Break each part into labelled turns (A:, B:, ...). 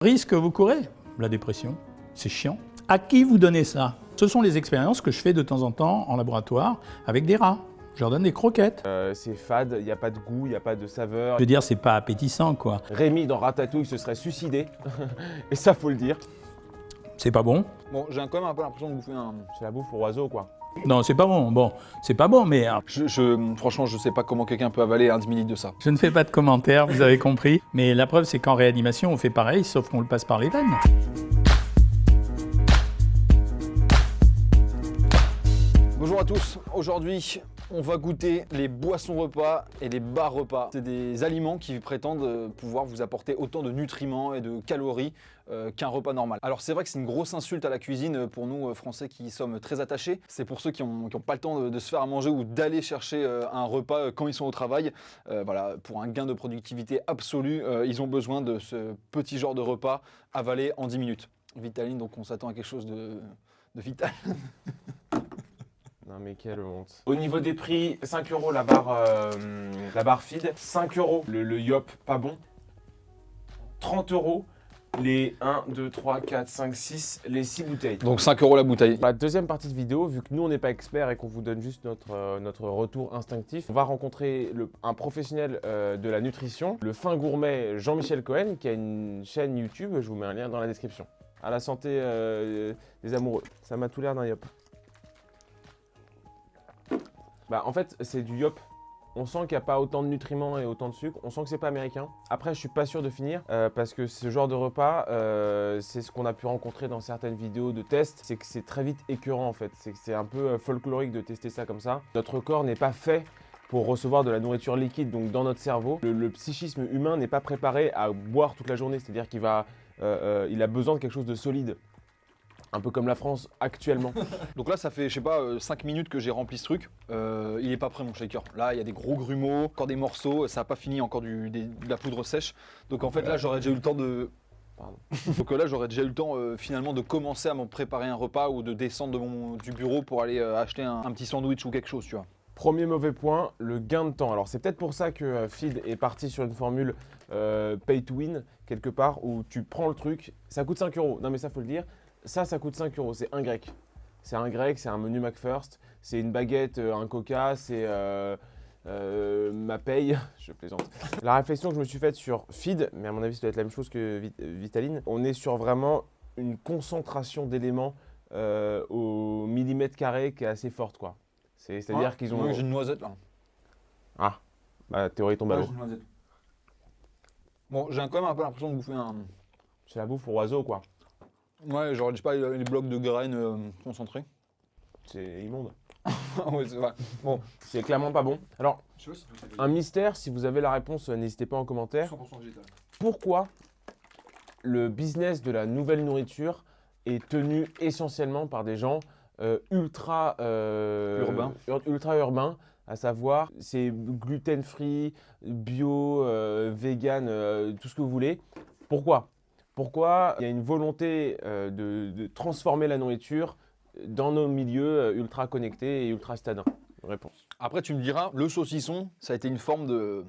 A: Risque que vous courez, la dépression, c'est chiant. À qui vous donnez ça? Ce sont les expériences que je fais de temps en temps en laboratoire avec des rats. Je leur donne des croquettes.
B: C'est fade, il n'y a pas de goût, il n'y a pas de saveur.
A: Je veux dire, c'est pas appétissant, quoi.
B: Rémi dans Ratatouille se serait suicidé, et ça faut le dire.
A: C'est pas bon?
C: Bon, j'ai quand même un peu l'impression de bouffer un...
B: C'est la bouffe pour oiseaux quoi.
A: Non, c'est pas bon. Bon, c'est pas bon, mais
C: Franchement, je sais pas comment quelqu'un peut avaler un demi-litre de ça.
A: je ne fais pas de commentaires, vous avez compris. Mais la preuve, c'est qu'en réanimation, on fait pareil, sauf qu'on le passe par les veines.
C: Bonjour à tous, aujourd'hui on va goûter les boissons repas et les bars repas. C'est des aliments qui prétendent pouvoir vous apporter autant de nutriments et de calories qu'un repas normal. Alors c'est vrai que c'est une grosse insulte à la cuisine pour nous Français qui y sommes très attachés. C'est pour ceux qui n'ont pas le temps de se faire à manger ou d'aller chercher un repas quand ils sont au travail. Voilà, pour un gain de productivité absolu, ils ont besoin de ce petit genre de repas avalé en 10 minutes. Vitaline, donc on s'attend à quelque chose de vital.
B: Non mais quelle honte. Au niveau des prix, 5 € la barre feed, 5 € le yop pas bon, 30 € les 1, 2, 3, 4, 5, 6, les 6 bouteilles.
C: Donc 5 € la bouteille.
B: Pour la deuxième partie de vidéo, vu que nous on n'est pas experts et qu'on vous donne juste notre retour instinctif, on va rencontrer un professionnel de la nutrition, le fin gourmet Jean-Michel Cohen, qui a une chaîne YouTube, je vous mets un lien dans la description. À la santé des amoureux, ça m'a tout l'air d'un yop. Bah en fait c'est du yop. On sent qu'il n'y a pas autant de nutriments et autant de sucre. On sent que c'est pas américain. Après je suis pas sûr de finir parce que ce genre de repas, c'est ce qu'on a pu rencontrer dans certaines vidéos de tests. C'est que c'est très vite écœurant en fait. C'est un peu folklorique de tester ça comme ça. Notre corps n'est pas fait pour recevoir de la nourriture liquide donc dans notre cerveau. Le psychisme humain n'est pas préparé à boire toute la journée. C'est-à-dire qu'il a besoin de quelque chose de solide. Un peu comme la France actuellement.
C: Donc là, ça fait, je sais pas, 5 minutes que j'ai rempli ce truc. Il est pas prêt mon shaker. Là, il y a des gros grumeaux, encore des morceaux. Ça n'a pas fini, encore de la poudre sèche. Donc en fait, là, j'aurais déjà eu le temps de... Pardon. Donc là, j'aurais déjà eu le temps finalement de commencer à me préparer un repas ou de descendre du bureau pour aller acheter un petit sandwich ou quelque chose, tu vois.
B: Premier mauvais point, le gain de temps. Alors c'est peut-être pour ça que Feed est parti sur une formule pay to win, quelque part, où tu prends le truc, ça coûte 5 €. Non mais ça faut le dire. Ça coûte 5 €, c'est un grec. C'est un grec, c'est un menu McFirst, c'est une baguette, un coca, c'est ma paye, je plaisante. La réflexion que je me suis faite sur Feed, mais à mon avis ça doit être la même chose que Vitaline, on est sur vraiment une concentration d'éléments au millimètre carré qui est assez forte quoi. C'est-à-dire qu'ils ont...
C: Moi j'ai une noisette là.
B: Ah, bah théorie tombe à l'eau.
C: J'ai une noisette. Bon, j'ai quand même un peu l'impression de bouffer un...
B: C'est la bouffe pour oiseaux quoi.
C: Ouais, genre, je sais pas, les blocs de graines concentrés.
B: C'est immonde.
C: Ouais, c'est vrai. Bon.
B: C'est clairement pas bon. Alors, un mystère, si vous avez la réponse, n'hésitez pas en commentaire.
C: 100% végétal.
B: Pourquoi le business de la nouvelle nourriture est tenu essentiellement par des gens ultra urbains, à savoir c'est gluten-free, bio, vegan, tout ce que vous voulez. Pourquoi il y a une volonté de transformer la nourriture dans nos milieux ultra connectés et ultra citadins? Réponse.
C: Après, tu me diras, le saucisson, ça a été une forme de...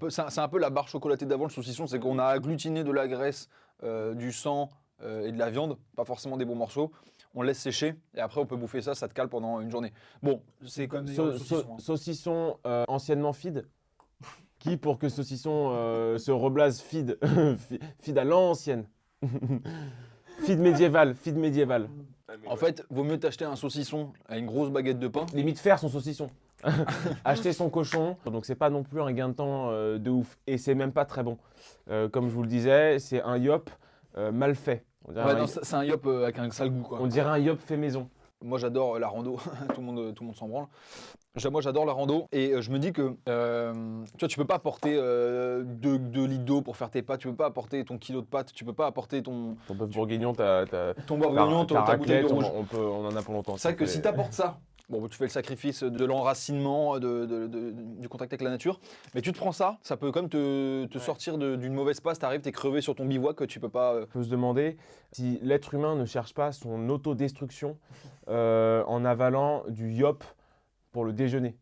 C: C'est un peu la barre chocolatée d'avant, le saucisson, c'est qu'on a agglutiné de la graisse, du sang et de la viande, pas forcément des bons morceaux. On laisse sécher et après on peut bouffer ça, ça te cale pendant une journée. Bon, c'est comme des saucissons.
B: Saucisson anciennement feed. Qui pour que saucisson se reblase feed feed à l'ancienne. Feed médiéval.
C: En fait, vaut mieux t'acheter un saucisson à une grosse baguette de pain.
B: Limite faire son saucisson. Acheter son cochon. Donc c'est pas non plus un gain de temps de ouf. Et c'est même pas très bon. Comme je vous le disais, c'est un yop mal fait.
C: Ouais, non, c'est un yop avec un sale goût quoi.
B: On dirait un yop fait maison.
C: Moi j'adore la rando, tout le monde s'en branle. Moi j'adore la rando et je me dis que tu vois, tu peux pas apporter 2 litres d'eau pour faire tes pâtes, tu peux pas apporter ton kilo de pâtes, tu peux pas apporter ton
B: bœuf bourguignon,
C: ton ta bouteille de rouge.
B: On en a pour longtemps.
C: C'est vrai que si t'apportes ça, bon, tu fais le sacrifice de l'enracinement, du contact avec la nature, mais tu te prends ça, ça peut quand même te sortir d'une mauvaise passe, t'arrives, t'es crevé sur ton bivouac que tu peux pas...
B: On peut se demander si l'être humain ne cherche pas son autodestruction en avalant du yop pour le déjeuner.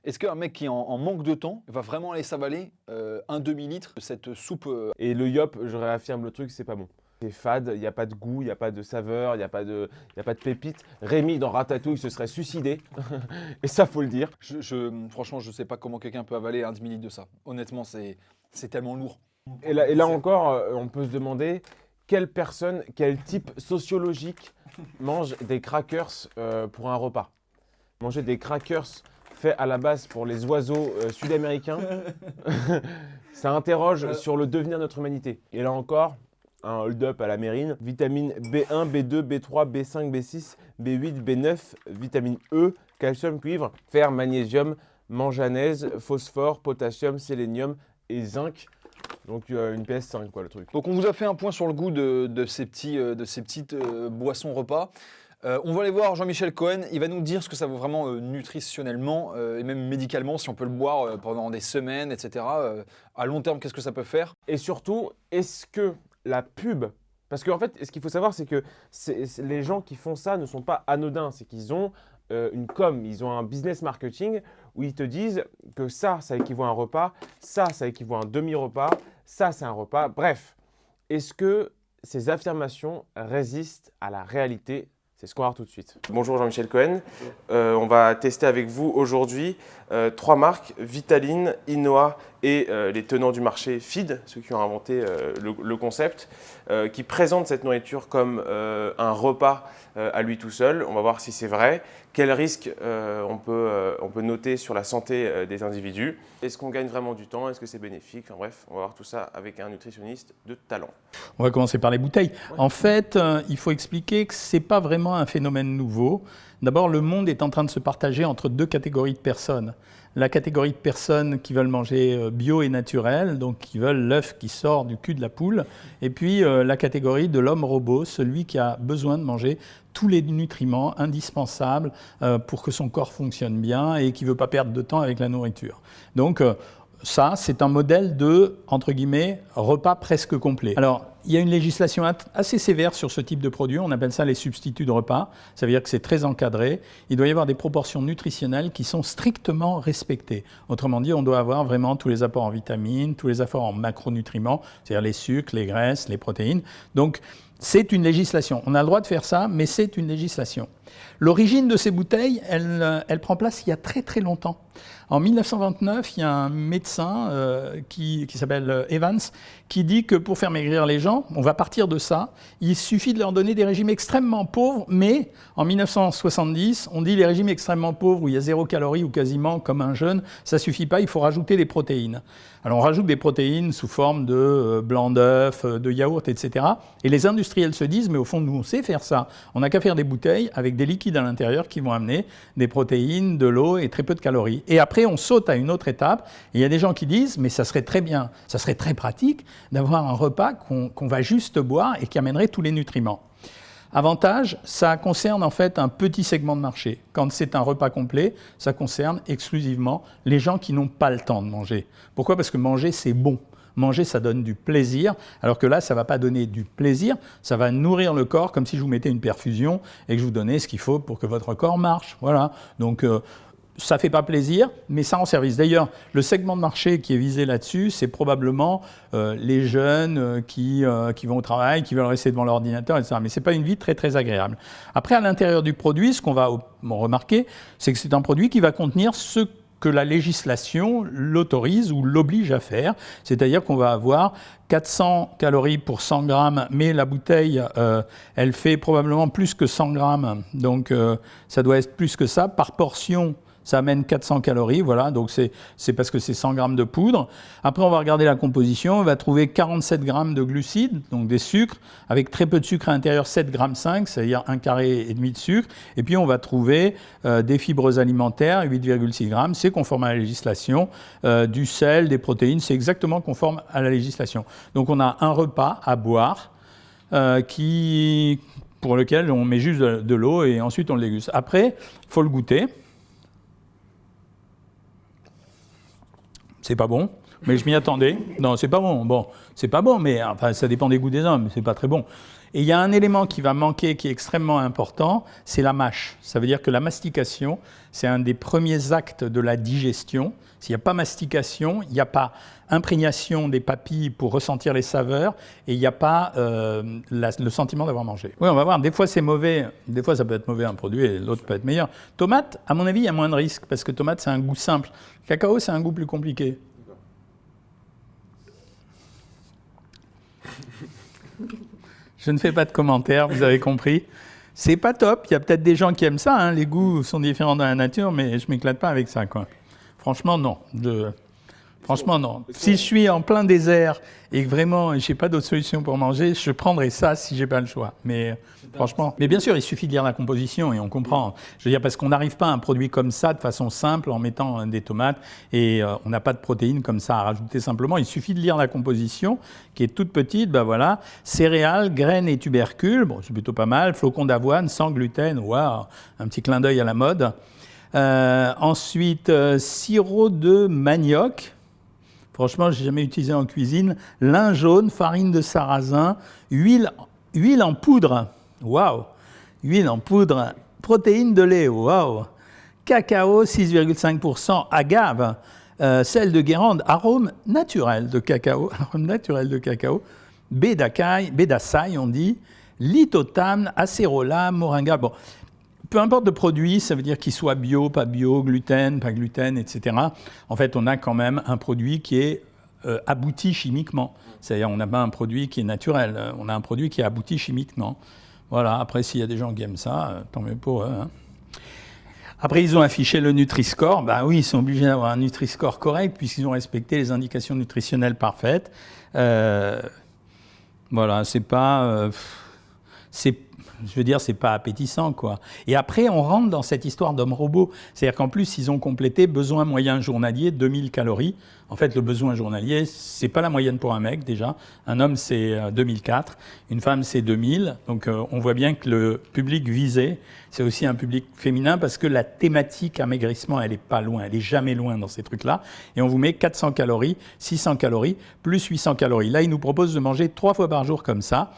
C: Est-ce qu'un mec qui est en manque de temps va vraiment aller s'avaler un demi-litre de cette soupe
B: Et le yop, je réaffirme le truc, c'est pas bon. C'est fade, il n'y a pas de goût, il n'y a pas de saveur, il n'y a pas de pépite. Rémi, dans Ratatouille, se serait suicidé. Et ça, faut le dire.
C: Franchement, je sais pas comment quelqu'un peut avaler un demi-litre de ça. Honnêtement, c'est tellement lourd.
B: Et là encore, on peut se demander quelle personne, quel type sociologique mange des crackers pour un repas. Manger des crackers faits à la base pour les oiseaux sud-américains, ça interroge sur le devenir de notre humanité. Et là encore, un hold-up à la Mérine, vitamine B1, B2, B3, B5, B6, B8, B9, vitamine E, calcium, cuivre, fer, magnésium, manganèse, phosphore, potassium, sélénium et zinc. Donc une PS5 quoi le truc.
C: Donc on vous a fait un point sur le goût de ces petites boissons repas. On va aller voir Jean-Michel Cohen, il va nous dire ce que ça vaut vraiment nutritionnellement et même médicalement, si on peut le boire pendant des semaines, etc. À long terme, qu'est-ce que ça peut faire?
B: Et surtout, est-ce que la pub, parce qu'en fait, ce qu'il faut savoir, c'est que les gens qui font ça ne sont pas anodins, c'est qu'ils ont une com, ils ont un business marketing où ils te disent que ça équivaut à un repas, ça équivaut à un demi-repas, ça c'est un repas. Bref, est-ce que ces affirmations résistent à la réalité? C'est ce qu'on va voir tout de suite. Bonjour Jean-Michel Cohen, on va tester avec vous aujourd'hui 3 marques, Vitaline, Inoa et les tenants du marché Feed, ceux qui ont inventé le concept, qui présentent cette nourriture comme un repas à lui tout seul. On va voir si c'est vrai, quels risques on peut noter sur la santé des individus. Est-ce qu'on gagne vraiment du temps? Est-ce que c'est bénéfique? Enfin, bref, on va voir tout ça avec un nutritionniste de talent.
A: On va commencer par les bouteilles. En fait, il faut expliquer que ce n'est pas vraiment un phénomène nouveau. D'abord, le monde est en train de se partager entre 2 catégories de personnes. La catégorie de personnes qui veulent manger bio et naturel, donc qui veulent l'œuf qui sort du cul de la poule, et puis la catégorie de l'homme robot, celui qui a besoin de manger tous les nutriments indispensables pour que son corps fonctionne bien et qui ne veut pas perdre de temps avec la nourriture. Donc ça, c'est un modèle de, entre guillemets, repas presque complet. Alors, il y a une législation assez sévère sur ce type de produit, on appelle ça les substituts de repas, ça veut dire que c'est très encadré. Il doit y avoir des proportions nutritionnelles qui sont strictement respectées. Autrement dit, on doit avoir vraiment tous les apports en vitamines, tous les apports en macronutriments, c'est-à-dire les sucres, les graisses, les protéines. Donc, c'est une législation. On a le droit de faire ça, mais c'est une législation. L'origine de ces bouteilles, elle prend place il y a très très longtemps. En 1929, il y a un médecin qui s'appelle Evans qui dit que pour faire maigrir les gens, on va partir de ça, il suffit de leur donner des régimes extrêmement pauvres, mais en 1970, on dit les régimes extrêmement pauvres où il y a 0 calories ou quasiment comme un jeûne, ça ne suffit pas, il faut rajouter des protéines. Alors on rajoute des protéines sous forme de blanc d'œuf, de yaourt, etc. Et les industriels se disent, mais au fond, nous on sait faire ça. On n'a qu'à faire des bouteilles avec des liquides à l'intérieur qui vont amener des protéines, de l'eau et très peu de calories. Et après, on saute à une autre étape. Et il y a des gens qui disent, mais ça serait très bien, ça serait très pratique d'avoir un repas qu'on va juste boire et qui amènerait tous les nutriments. Avantage, ça concerne en fait un petit segment de marché. Quand c'est un repas complet, ça concerne exclusivement les gens qui n'ont pas le temps de manger. Pourquoi? Parce que manger, c'est bon. Manger, ça donne du plaisir, alors que là, ça ne va pas donner du plaisir, ça va nourrir le corps comme si je vous mettais une perfusion et que je vous donnais ce qu'il faut pour que votre corps marche. Voilà. Donc, ça ne fait pas plaisir, mais ça rend service. D'ailleurs, le segment de marché qui est visé là-dessus, c'est probablement les jeunes qui vont au travail, qui veulent rester devant l'ordinateur, etc. Mais ce n'est pas une vie très, très agréable. Après, à l'intérieur du produit, ce qu'on va remarquer, c'est que c'est un produit qui va contenir ce que la législation l'autorise ou l'oblige à faire. C'est-à-dire qu'on va avoir 400 calories pour 100 grammes, mais la bouteille, elle fait probablement plus que 100 grammes. Donc, ça doit être plus que ça. Par portion, ça amène 400 calories, voilà, donc c'est parce que c'est 100 grammes de poudre. Après, on va regarder la composition, on va trouver 47 grammes de glucides, donc des sucres, avec très peu de sucre à l'intérieur, 7,5 grammes, c'est-à-dire 1,5 carré de sucre. Et puis, on va trouver des fibres alimentaires, 8,6 grammes, c'est conforme à la législation, du sel, des protéines, c'est exactement conforme à la législation. Donc, on a un repas à boire pour lequel on met juste de l'eau et ensuite on le déguste. Après, il faut le goûter. C'est pas bon. mais je m'y attendais. Non, c'est pas bon. Bon, c'est pas bon, mais enfin, ça dépend des goûts des hommes, c'est pas très bon. Et il y a un élément qui va manquer, qui est extrêmement important, c'est la mâche. Ça veut dire que la mastication, c'est un des premiers actes de la digestion. S'il n'y a pas mastication, il n'y a pas imprégnation des papilles pour ressentir les saveurs et il n'y a pas le sentiment d'avoir mangé. Oui, on va voir. Des fois, c'est mauvais. Des fois, ça peut être mauvais un produit et l'autre peut être meilleur. Tomate, à mon avis, il y a moins de risques parce que tomate, c'est un goût simple. Cacao, c'est un goût plus compliqué. Je ne fais pas de commentaires, vous avez compris. C'est pas top. Il y a peut-être des gens qui aiment ça. Hein. Les goûts sont différents dans la nature, mais je m'éclate pas avec ça, quoi. Franchement, non. Franchement, non. Si je suis en plein désert et que vraiment, je n'ai pas d'autre solution pour manger, je prendrai ça si je n'ai pas le choix. Mais franchement, mais bien sûr, il suffit de lire la composition et on comprend. Je veux dire, parce qu'on n'arrive pas à un produit comme ça de façon simple en mettant des tomates et on n'a pas de protéines comme ça à rajouter simplement. Il suffit de lire la composition qui est toute petite. Ben voilà, céréales, graines et tubercules. Bon, c'est plutôt pas mal. Flocons d'avoine, sans gluten. Waouh, un petit clin d'œil à la mode. Ensuite, sirop de manioc. Franchement, je n'ai jamais utilisé en cuisine. Lin jaune, farine de sarrasin, huile en poudre. Waouh! Huile en poudre, protéines de lait. Waouh! Cacao, 6,5%. Agave, sel de Guérande, arôme naturel de cacao. Arôme naturel de cacao. Bédacaille, on dit. Lithothamne, acérola, moringa. Bon. Peu importe le produit, ça veut dire qu'il soit bio, pas bio, gluten, pas gluten, etc. En fait, on a quand même un produit qui est abouti chimiquement. C'est-à-dire, on n'a pas un produit qui est naturel, on a un produit qui est abouti chimiquement. Voilà, après, s'il y a des gens qui aiment ça, tant mieux pour eux. Hein. Après, ils ont affiché le Nutri-Score. Ben oui, ils sont obligés d'avoir un Nutri-Score correct puisqu'ils ont respecté les indications nutritionnelles parfaites. Voilà, c'est pas... je veux dire, c'est pas appétissant, quoi. Et après, on rentre dans cette histoire d'homme-robot. C'est-à-dire qu'en plus, ils ont complété besoin moyen journalier, 2000 calories. En fait, le besoin journalier, c'est pas la moyenne pour un mec, déjà. Un homme, c'est 2004. Une femme, c'est 2000. Donc, on voit bien que le public visé, c'est aussi un public féminin parce que la thématique amaigrissement, elle est pas loin. Elle est jamais loin dans ces trucs-là. Et on vous met 400 calories, 600 calories, plus 800 calories. Là, ils nous proposent de manger 3 fois par jour comme ça.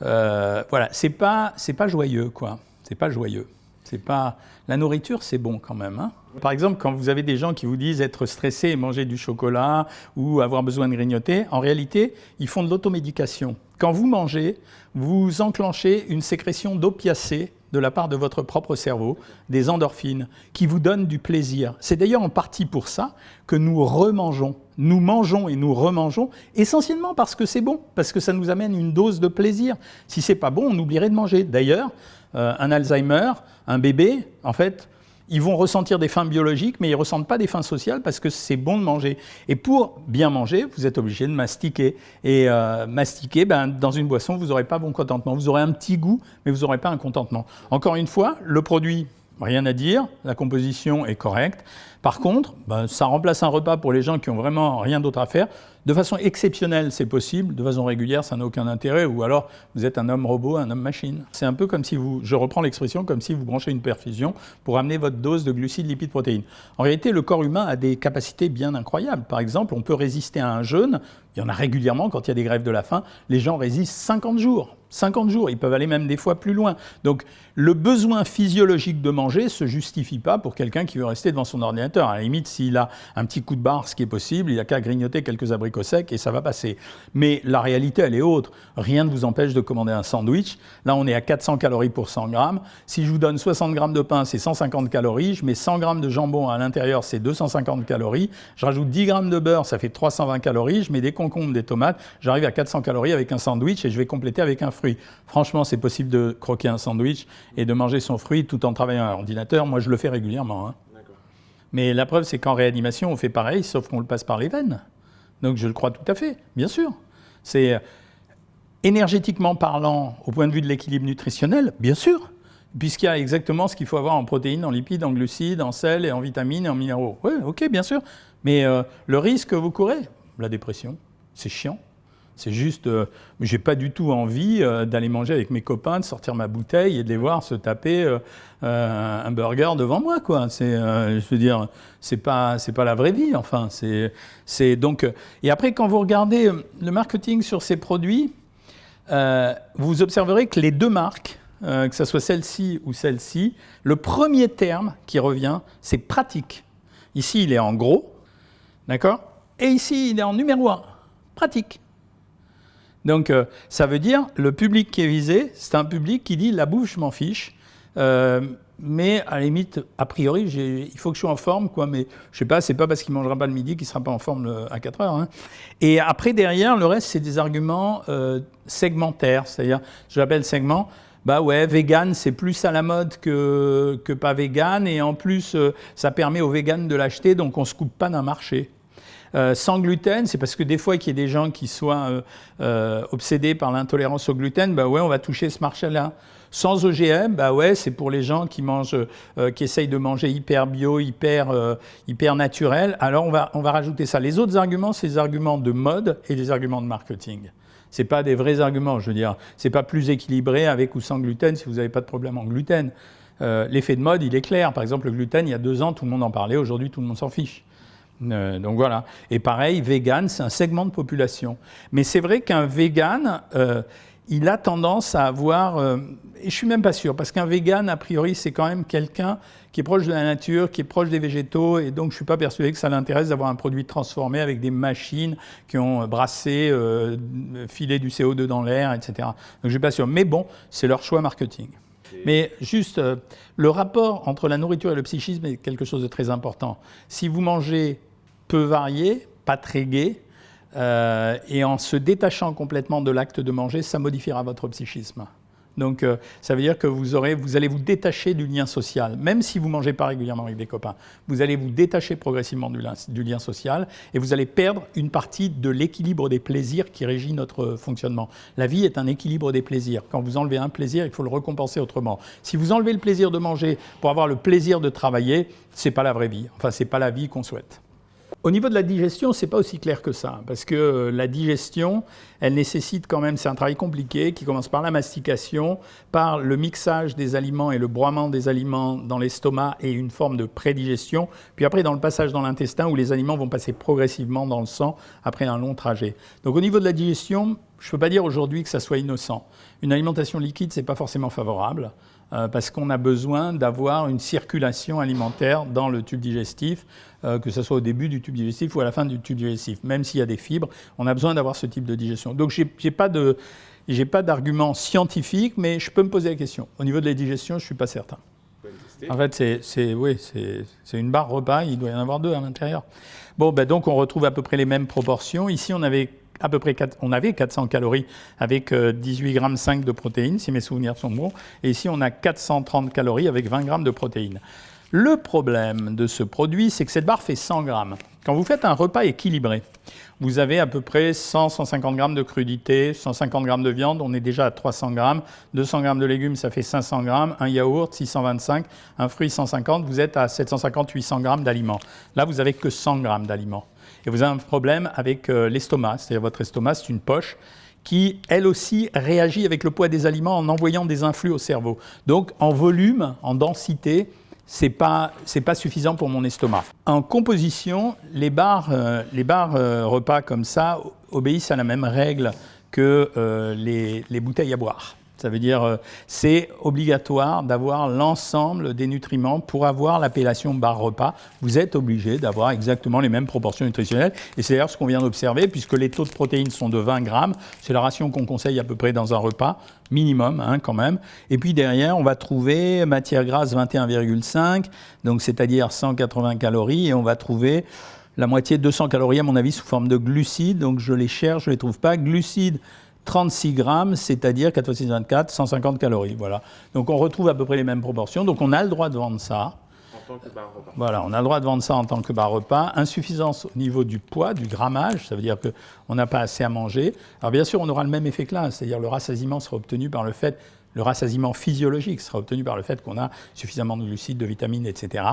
A: Voilà, c'est pas joyeux, quoi. C'est pas joyeux. C'est pas... La nourriture, c'est bon quand même. Hein. Par exemple, quand vous avez des gens qui vous disent être stressés et manger du chocolat ou avoir besoin de grignoter, en réalité, ils font de l'automédication. Quand vous mangez, vous enclenchez une sécrétion d'opiacés de la part de votre propre cerveau, des endorphines, qui vous donnent du plaisir. C'est d'ailleurs en partie pour ça que nous remangeons. Nous mangeons et nous remangeons, essentiellement parce que c'est bon, parce que ça nous amène une dose de plaisir. Si c'est pas bon, on oublierait de manger. D'ailleurs, un Alzheimer, un bébé, en fait, ils vont ressentir des faims biologiques, mais ils ne ressentent pas des faims sociales parce que c'est bon de manger. Et pour bien manger, vous êtes obligé de mastiquer. Et mastiquer, dans une boisson, vous n'aurez pas bon contentement. Vous aurez un petit goût, mais vous n'aurez pas un contentement. Encore une fois, le produit, rien à dire, la composition est correcte. Par contre, ça remplace un repas pour les gens qui n'ont vraiment rien d'autre à faire. De façon exceptionnelle, c'est possible. De façon régulière, ça n'a aucun intérêt. Ou alors, vous êtes un homme robot, un homme machine. C'est un peu comme si je reprends l'expression, comme si vous branchez une perfusion pour amener votre dose de glucides, lipides, protéines. En réalité, le corps humain a des capacités bien incroyables. Par exemple, on peut résister à un jeûne. Il y en a régulièrement quand il y a des grèves de la faim. Les gens résistent 50 jours. 50 jours, ils peuvent aller même des fois plus loin. Donc, le besoin physiologique de manger ne se justifie pas pour quelqu'un qui veut rester devant son ordinateur. À la limite, s'il a un petit coup de barre, ce qui est possible, il n'a qu'à grignoter quelques abricots secs et ça va passer. Mais la réalité, elle est autre. Rien ne vous empêche de commander un sandwich. Là, on est à 400 calories pour 100 grammes. Si je vous donne 60 grammes de pain, c'est 150 calories. Je mets 100 grammes de jambon à l'intérieur, c'est 250 calories. Je rajoute 10 grammes de beurre, ça fait 320 calories. Je mets des concombres, des tomates. J'arrive à 400 calories avec un sandwich et je vais compléter avec un fruit. Franchement, c'est possible de croquer un sandwich et de manger son fruit tout en travaillant à l'ordinateur. Moi, je le fais régulièrement. Hein. Mais la preuve, c'est qu'en réanimation, on fait pareil, sauf qu'on le passe par les veines. Donc, je le crois tout à fait, bien sûr. C'est énergétiquement parlant, au point de vue de l'équilibre nutritionnel, bien sûr, puisqu'il y a exactement ce qu'il faut avoir en protéines, en lipides, en glucides, en sel, et en vitamines et en minéraux. Oui, ok, bien sûr. Mais le risque que vous courez, la dépression, c'est chiant. C'est juste, j'ai pas du tout envie d'aller manger avec mes copains, de sortir ma bouteille et de les voir se taper un burger devant moi, quoi. Je veux dire, c'est pas la vraie vie. Enfin, c'est donc. Et après, quand vous regardez le marketing sur ces produits, vous observerez que les deux marques, que ce soit celle-ci ou celle-ci, le premier terme qui revient, c'est pratique. Ici, il est en gros, d'accord? Et ici, il est en numéro 1, pratique. Donc, ça veut dire, le public qui est visé, c'est un public qui dit, la bouffe, je m'en fiche, mais à la limite, a priori, il faut que je sois en forme, quoi, mais je sais pas, c'est pas parce qu'il mangera pas le midi qu'il sera pas en forme à 4 heures. Hein. Et après, derrière, le reste, c'est des arguments segmentaires, c'est-à-dire, je l'appelle segment, bah ouais, vegan, c'est plus à la mode que pas vegan, et en plus, ça permet aux véganes de l'acheter, donc on se coupe pas d'un marché. Sans gluten, c'est parce que des fois qu'il y ait des gens qui soient obsédés par l'intolérance au gluten, bah ouais, on va toucher ce marché-là. Sans OGM, bah ouais, c'est pour les gens qui mangent, qui essayent de manger hyper bio, hyper naturel. Alors on va rajouter ça. Les autres arguments, c'est des arguments de mode et des arguments de marketing. C'est pas des vrais arguments, je veux dire. C'est pas plus équilibré avec ou sans gluten si vous n'avez pas de problème en gluten. L'effet de mode, il est clair. Par exemple, le gluten, il y a 2 ans, tout le monde en parlait. Aujourd'hui, tout le monde s'en fiche. Donc voilà. Et pareil, vegan, c'est un segment de population. Mais c'est vrai qu'un vegan, il a tendance à avoir... et je suis même pas sûr, parce qu'un vegan, a priori, c'est quand même quelqu'un qui est proche de la nature, qui est proche des végétaux, et donc je suis pas persuadé que ça l'intéresse d'avoir un produit transformé avec des machines qui ont brassé, filé du CO2 dans l'air, etc. Donc je suis pas sûr. Mais bon, c'est leur choix marketing. Mais juste, le rapport entre la nourriture et le psychisme est quelque chose de très important. Si vous mangez peu varié, pas très gai, et en se détachant complètement de l'acte de manger, ça modifiera votre psychisme. Donc, ça veut dire que vous allez vous détacher du lien social. Même si vous ne mangez pas régulièrement avec des copains, vous allez vous détacher progressivement du lien social et vous allez perdre une partie de l'équilibre des plaisirs qui régit notre fonctionnement. La vie est un équilibre des plaisirs. Quand vous enlevez un plaisir, il faut le récompenser autrement. Si vous enlevez le plaisir de manger pour avoir le plaisir de travailler, ce n'est pas la vraie vie. Enfin, ce n'est pas la vie qu'on souhaite. Au niveau de la digestion, ce n'est pas aussi clair que ça, parce que la digestion, elle nécessite quand même, c'est un travail compliqué qui commence par la mastication, par le mixage des aliments et le broiement des aliments dans l'estomac et une forme de prédigestion, puis après dans le passage dans l'intestin où les aliments vont passer progressivement dans le sang après un long trajet. Donc au niveau de la digestion, je ne peux pas dire aujourd'hui que ça soit innocent. Une alimentation liquide, ce n'est pas forcément favorable. Parce qu'on a besoin d'avoir une circulation alimentaire dans le tube digestif, que ce soit au début du tube digestif ou à la fin du tube digestif. Même s'il y a des fibres, on a besoin d'avoir ce type de digestion. Donc, je n'ai pas d'argument scientifique, mais je peux me poser la question. Au niveau de la digestion, je ne suis pas certain. En fait, c'est une barre repas, il doit y en avoir 2 à l'intérieur. Bon, ben donc on retrouve à peu près les mêmes proportions. Ici, on avait 400 calories avec 18,5 g de protéines, si mes souvenirs sont bons. Et ici, on a 430 calories avec 20 g de protéines. Le problème de ce produit, c'est que cette barre fait 100 g. Quand vous faites un repas équilibré, vous avez à peu près 100-150 g de crudité, 150 g de viande, on est déjà à 300 g, 200 g de légumes, ça fait 500 g, un yaourt, 625, un fruit, 150, vous êtes à 750-800 g d'aliments. Là, vous n'avez que 100 g d'aliments. Et vous avez un problème avec l'estomac, c'est-à-dire votre estomac, c'est une poche qui, elle aussi, réagit avec le poids des aliments en envoyant des influx au cerveau. Donc, en volume, en densité, c'est pas suffisant pour mon estomac. En composition, les barres repas comme ça obéissent à la même règle que les bouteilles à boire. Ça veut dire c'est obligatoire d'avoir l'ensemble des nutriments pour avoir l'appellation barre repas. Vous êtes obligé d'avoir exactement les mêmes proportions nutritionnelles. Et c'est d'ailleurs ce qu'on vient d'observer, puisque les taux de protéines sont de 20 grammes. C'est la ration qu'on conseille à peu près dans un repas, minimum quand même. Et puis derrière, on va trouver matière grasse 21,5, donc c'est-à-dire 180 calories. Et on va trouver la moitié de 200 calories, à mon avis, sous forme de glucides. Donc je les cherche, je ne les trouve pas. Glucides, 36 grammes, c'est-à-dire 4 x 6, 24, 150 calories. Voilà. Donc on retrouve à peu près les mêmes proportions. Donc on a le droit de vendre ça.
B: En tant que barre repas.
A: Voilà, on a le droit de vendre ça en tant que barre repas. Insuffisance au niveau du poids, du grammage, ça veut dire qu'on n'a pas assez à manger. Alors bien sûr, on aura le même effet que là, c'est-à-dire le rassasiement sera obtenu par le fait, le rassasiement physiologique sera obtenu par le fait qu'on a suffisamment de glucides, de vitamines, etc.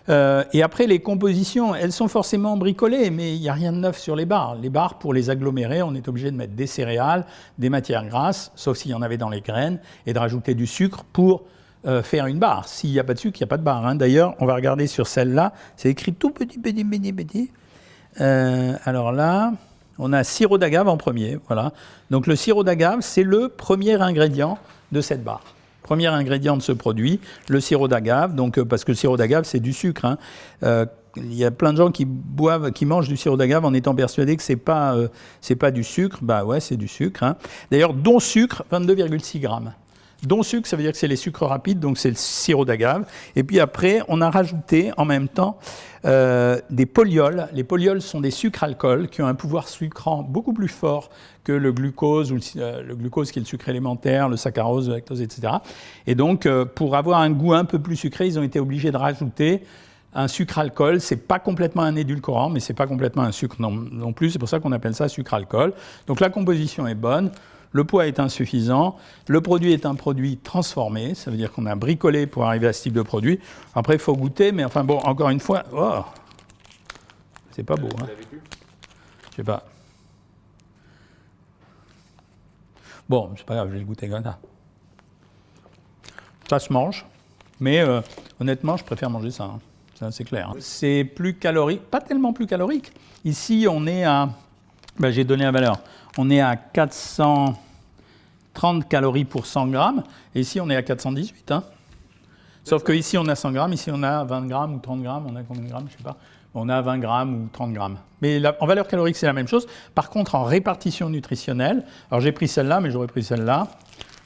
A: Et après, les compositions, elles sont forcément bricolées, mais il n'y a rien de neuf sur les barres. Les barres, pour les agglomérer, on est obligé de mettre des céréales, des matières grasses, sauf s'il y en avait dans les graines, et de rajouter du sucre pour faire une barre. S'il n'y a pas de sucre, il n'y a pas de barre. Hein. D'ailleurs, on va regarder sur celle-là, c'est écrit tout petit. Alors là, on a sirop d'agave en premier. Voilà. Donc le sirop d'agave, c'est le premier ingrédient de cette barre. Premier ingrédient de ce produit, le sirop d'agave, donc, parce que le sirop d'agave, c'est du sucre. Hein. Il y a plein de gens qui mangent du sirop d'agave en étant persuadés que c'est pas du sucre. Bah ouais, c'est du sucre. Hein. D'ailleurs, dont sucre, 22,6 grammes. Dont sucre, ça veut dire que c'est les sucres rapides, donc c'est le sirop d'agave. Et puis après, on a rajouté en même temps des polyols. Les polyols sont des sucres-alcools qui ont un pouvoir sucrant beaucoup plus fort que le glucose, ou le glucose qui est le sucre élémentaire, le saccharose, le lactose, etc. Et donc, pour avoir un goût un peu plus sucré, ils ont été obligés de rajouter un sucre-alcool. Ce n'est pas complètement un édulcorant, mais ce n'est pas complètement un sucre non plus. C'est pour ça qu'on appelle ça sucre-alcool. Donc la composition est bonne. Le poids est insuffisant, le produit est un produit transformé, ça veut dire qu'on a bricolé pour arriver à ce type de produit. Après, il faut goûter, mais enfin bon, encore une fois, oh, c'est pas beau. Hein. Je sais pas. Bon, c'est pas grave, je vais le goûter comme ça. Ça se mange, mais honnêtement, je préfère manger ça. Hein. Ça, c'est clair. Hein. C'est plus calorique, pas tellement plus calorique. Ici, on est à, j'ai donné la valeur, on est à 430 calories pour 100 grammes, et ici on est à 418. Hein. Sauf qu'ici on a 100 grammes, ici on a 20 grammes ou 30 grammes, on a combien de grammes, je ne sais pas. On a 20 grammes ou 30 grammes. Mais en valeur calorique, c'est la même chose. Par contre, en répartition nutritionnelle, alors j'ai pris celle-là, mais j'aurais pris celle-là,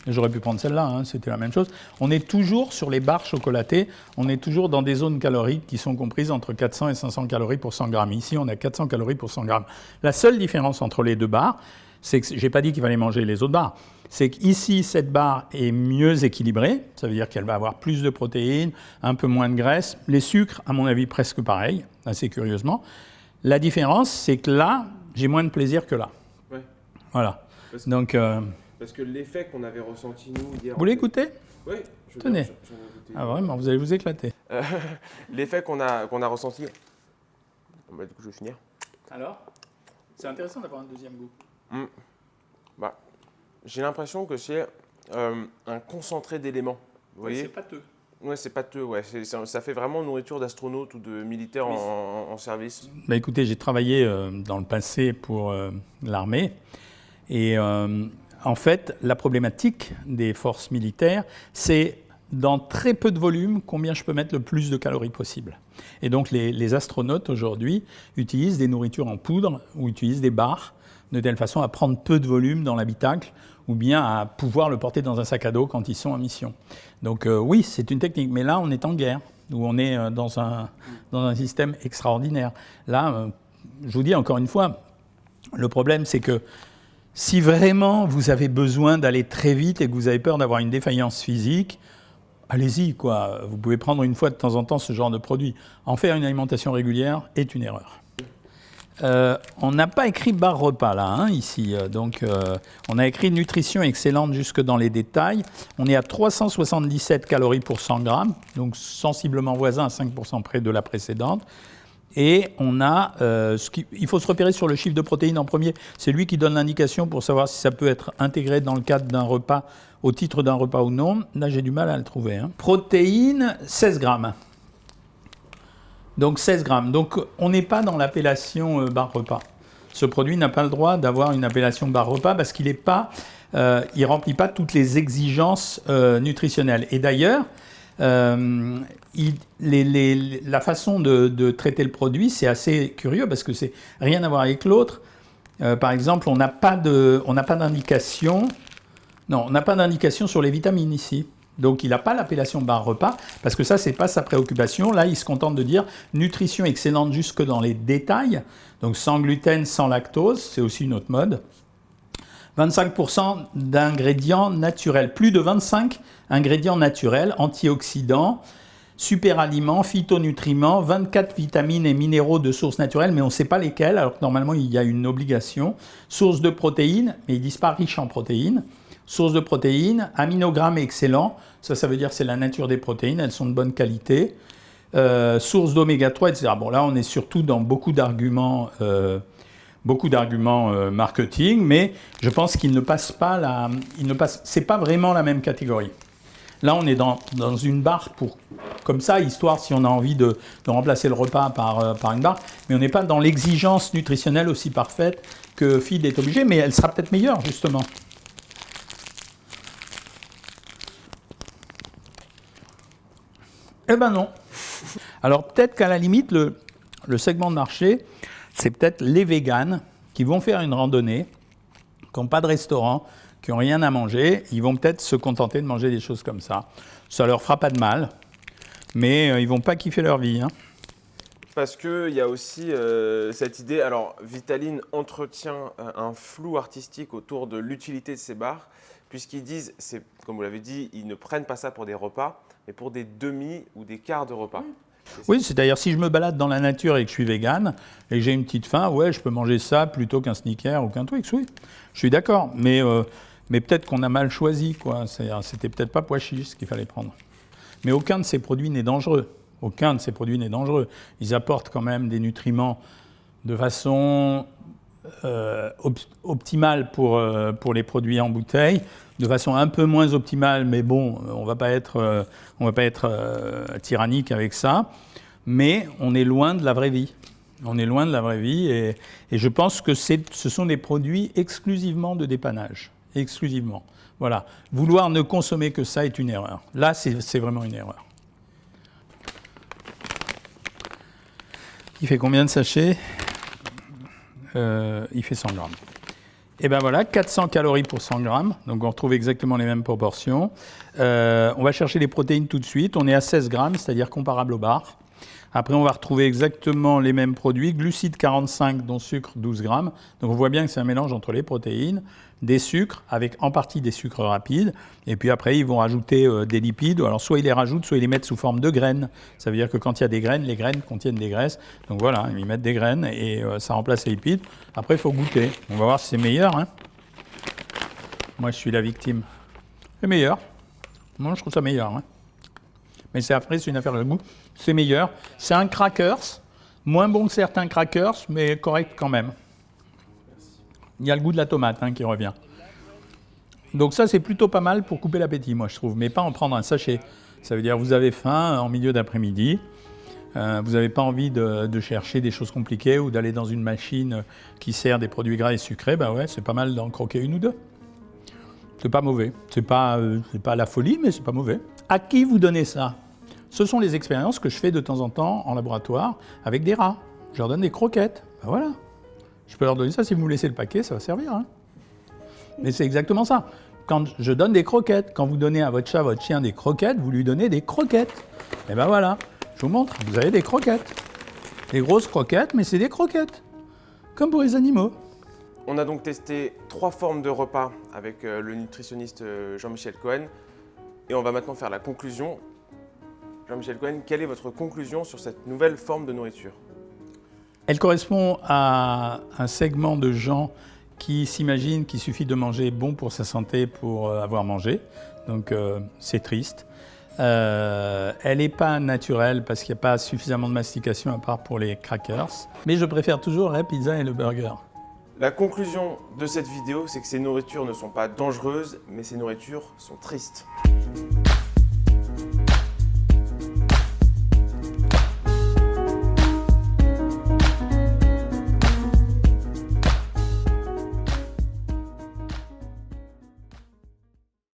A: et j'aurais pu prendre celle-là, hein, c'était la même chose. On est toujours sur les barres chocolatées, on est toujours dans des zones caloriques qui sont comprises entre 400 et 500 calories pour 100 grammes. Ici, on a 400 calories pour 100 grammes. La seule différence entre les deux barres, c'est que je n'ai pas dit qu'il fallait manger les autres barres. C'est qu'ici, cette barre est mieux équilibrée. Ça veut dire qu'elle va avoir plus de protéines, un peu moins de graisse. Les sucres, à mon avis, presque pareil, assez curieusement. La différence, c'est que là, j'ai moins de plaisir que là.
B: Ouais.
A: Voilà.
B: Parce que l'effet qu'on avait ressenti, nous, hier...
A: Vous voulez goûter?
B: Oui.
A: Tenez. Ah vraiment, vous allez vous éclater.
B: L'effet qu'on a ressenti... Du coup, je vais finir.
A: Alors? C'est intéressant d'avoir un deuxième goût.
B: J'ai l'impression que c'est un concentré d'éléments. Vous voyez?
A: C'est pâteux.
B: Ouais, c'est pâteux. Ouais. Ça fait vraiment nourriture d'astronaute ou de militaire en service.
A: Écoutez, j'ai travaillé dans le passé pour l'armée. Et en fait, la problématique des forces militaires, c'est dans très peu de volume, combien je peux mettre le plus de calories possible. Et donc, les astronautes, aujourd'hui, utilisent des nourritures en poudre ou utilisent des barres de telle façon à prendre peu de volume dans l'habitacle ou bien à pouvoir le porter dans un sac à dos quand ils sont en mission. Donc oui, c'est une technique, mais là, on est en guerre, où on est dans un système extraordinaire. Là, je vous dis encore une fois, le problème, c'est que si vraiment vous avez besoin d'aller très vite et que vous avez peur d'avoir une défaillance physique, allez-y, quoi. Vous pouvez prendre une fois de temps en temps ce genre de produit. En faire une alimentation régulière est une erreur. On n'a pas écrit barre repas là, hein, ici. Donc, on a écrit nutrition excellente jusque dans les détails. On est à 377 calories pour 100 grammes, donc sensiblement voisin à 5% près de la précédente. Et on a, il faut se repérer sur le chiffre de protéines en premier. C'est lui qui donne l'indication pour savoir si ça peut être intégré dans le cadre d'un repas, au titre d'un repas ou non. Là, j'ai du mal à le trouver. Hein. Protéines, 16 grammes. Donc 16 grammes. Donc on n'est pas dans l'appellation barre repas. Ce produit n'a pas le droit d'avoir une appellation barre repas parce qu'il ne remplit pas toutes les exigences nutritionnelles. Et d'ailleurs, la façon de traiter le produit, c'est assez curieux parce que c'est rien à voir avec l'autre. Par exemple, on n'a pas d'indication. Non, on n'a pas d'indication sur les vitamines ici. Donc, il n'a pas l'appellation barre repas, parce que ça, ce n'est pas sa préoccupation. Là, il se contente de dire nutrition excellente jusque dans les détails. Donc, sans gluten, sans lactose, c'est aussi une autre mode. 25% d'ingrédients naturels, plus de 25 ingrédients naturels, antioxydants, super aliments, phytonutriments, 24 vitamines et minéraux de sources naturelles, mais on ne sait pas lesquels, alors que normalement, il y a une obligation. Source de protéines, mais ils ne disent pas riche en protéines. Source de protéines, aminogrammes excellents, ça veut dire que c'est la nature des protéines, elles sont de bonne qualité. source d'oméga 3, etc. Bon, là, on est surtout dans beaucoup d'arguments marketing, mais je pense qu'ils ne passent pas c'est pas vraiment la même catégorie. Là, on est dans une barre comme ça, histoire si on a envie de remplacer le repas par une barre, mais on n'est pas dans l'exigence nutritionnelle aussi parfaite que Feed est obligé, mais elle sera peut-être meilleure, justement. Eh ben non. Alors peut-être qu'à la limite, le segment de marché, c'est peut-être les véganes qui vont faire une randonnée, qui n'ont pas de restaurant, qui n'ont rien à manger, ils vont peut-être se contenter de manger des choses comme ça. Ça leur fera pas de mal, mais ils vont pas kiffer leur vie. Hein.
B: Parce qu'il y a aussi cette idée, alors Vitaline entretient un flou artistique autour de l'utilité de ces barres, puisqu'ils disent, comme vous l'avez dit, ils ne prennent pas ça pour des repas, mais pour des demi ou des quarts de repas.
A: Oui, c'est-à-dire si je me balade dans la nature et que je suis végane et que j'ai une petite faim, ouais, je peux manger ça plutôt qu'un Snickers ou qu'un Twix, oui. Je suis d'accord, mais peut-être qu'on a mal choisi, quoi. C'était peut-être pas pois chiche ce qu'il fallait prendre. Mais aucun de ces produits n'est dangereux. Aucun de ces produits n'est dangereux. Ils apportent quand même des nutriments de façon optimale pour les produits en bouteille, de façon un peu moins optimale, mais bon, on va pas être tyrannique avec ça. Mais on est loin de la vraie vie. On est loin de la vraie vie et je pense que ce sont des produits exclusivement de dépannage. Exclusivement. Voilà. Vouloir ne consommer que ça est une erreur. Là, c'est vraiment une erreur. Il fait combien de sachets ? Il fait 100 grammes. Et bien voilà, 400 calories pour 100 grammes. Donc on retrouve exactement les mêmes proportions. On va chercher les protéines tout de suite. On est à 16 grammes, c'est-à-dire comparable aux barres. Après, on va retrouver exactement les mêmes produits. Glucides 45, dont sucre 12 grammes. Donc on voit bien que c'est un mélange entre les protéines, des sucres, avec en partie des sucres rapides. Et puis après, ils vont rajouter des lipides. Alors soit ils les rajoutent, soit ils les mettent sous forme de graines. Ça veut dire que quand il y a des graines, les graines contiennent des graisses. Donc voilà, ils mettent des graines et ça remplace les lipides. Après, il faut goûter. On va voir si c'est meilleur. Hein. Moi, je suis la victime. C'est meilleur. Moi, je trouve ça meilleur. Hein. Mais après, c'est une affaire de goût. C'est meilleur. C'est un crackers. Moins bon que certains crackers, mais correct quand même. Il y a le goût de la tomate qui revient. Donc ça, c'est plutôt pas mal pour couper l'appétit, moi, je trouve. Mais pas en prendre un sachet. Ça veut dire que vous avez faim en milieu d'après-midi. Vous n'avez pas envie de chercher des choses compliquées ou d'aller dans une machine qui sert des produits gras et sucrés. Ben ouais, c'est pas mal d'en croquer une ou deux. C'est pas mauvais. C'est pas la folie, mais c'est pas mauvais. À qui vous donnez ça ? Ce sont les expériences que je fais de temps en temps en laboratoire avec des rats. Je leur donne des croquettes. Ben voilà. Je peux leur donner ça. Si vous me laissez le paquet, ça va servir. Hein. Mais c'est exactement ça. Quand je donne des croquettes, quand vous donnez à votre chat, votre chien des croquettes, vous lui donnez des croquettes. Et ben voilà. Je vous montre. Vous avez des croquettes. Des grosses croquettes, mais c'est des croquettes. Comme pour les animaux.
B: On a donc testé 3 formes de repas avec le nutritionniste Jean-Michel Cohen. Et on va maintenant faire la conclusion. Jean-Michel Cohen, quelle est votre conclusion sur cette nouvelle forme de nourriture ?
A: Elle correspond à un segment de gens qui s'imaginent qu'il suffit de manger bon pour sa santé pour avoir mangé. Donc c'est triste. Elle n'est pas naturelle parce qu'il n'y a pas suffisamment de mastication à part pour les crackers. Mais je préfère toujours la pizza et le burger.
B: La conclusion de cette vidéo, c'est que ces nourritures ne sont pas dangereuses, mais ces nourritures sont tristes.